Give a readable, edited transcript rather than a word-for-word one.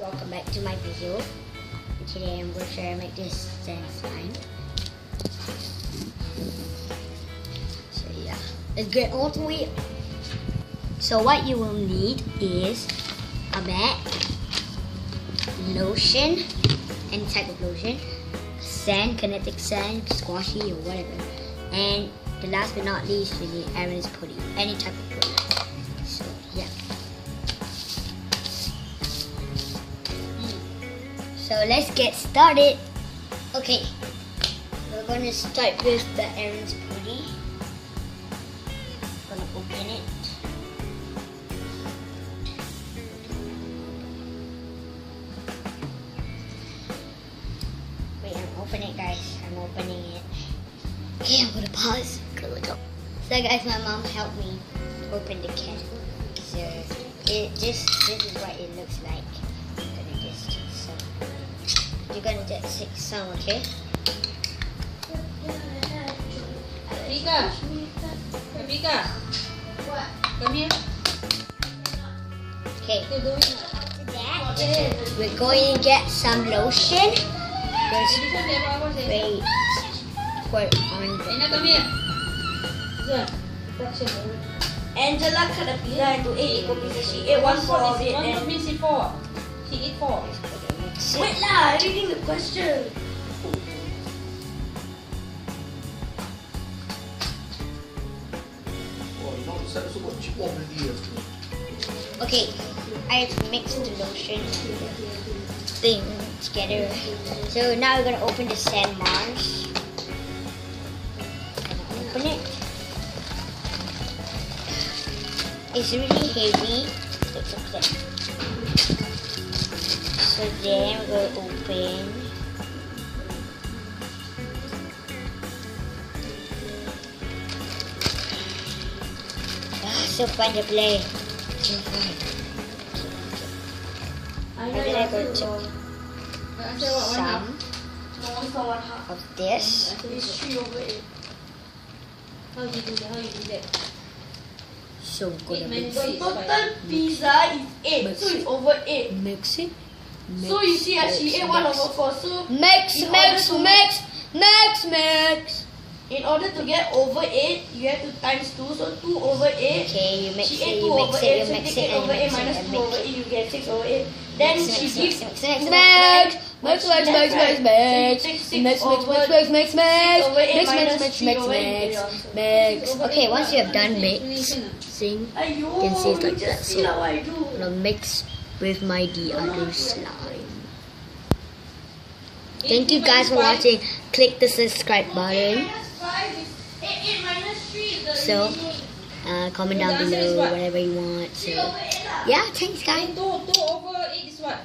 welcome back to my video. Today I'm going to show you how to make this sand slime. So yeah, let's get all the way. So what you will need is a mat, lotion, any type of lotion, sand, kinetic sand, squashy or whatever, and the last but not least you need Aaron's putty, any type of putty. So yeah. So let's get started. Okay, we're going to start with the Aaron's putty. I'm going to open it. Wait, I'm opening it, guys. I'm opening it. Okay, I'm going to pause. So guys, my mom helped me open the can. So this is what it looks like. You're gonna just take some, okay? Vika, what? Come here. Okay. We're going to get some lotion. Wait. Come here. Angela cut a pizza into 8 equal pieces. She ate 1/4 of it. One means 4. She ate 4. Wait lah, reading the question. Okay, I have to mix the lotion thing together. So now we're gonna open the sand marsh. Open it. It's really heavy. It's okay. So then we're going to open. So fun to play. So fun. And then I go to some of this. How you do that? So we're gonna mix The it. total pizza is 8, so it's over 8. Mix it. So you see, she ate 1/4. So Mix. in order to get over 8, you have to times 2. So 2 over 8. Okay, you mix She it, ate 2 you over mix 8. it, So you mix take it, 8 over 8 and minus 2 you over mix 8, it. you get 6 over 8. Then she gives Mix. Mix. Mix. Okay, once you have done mixing, you can see it's like that. So I'm gonna mix with my other slime. Thank you guys for watching. Click the subscribe button. So comment down below whatever you want. So yeah, thanks guys. 2 over 8 is what?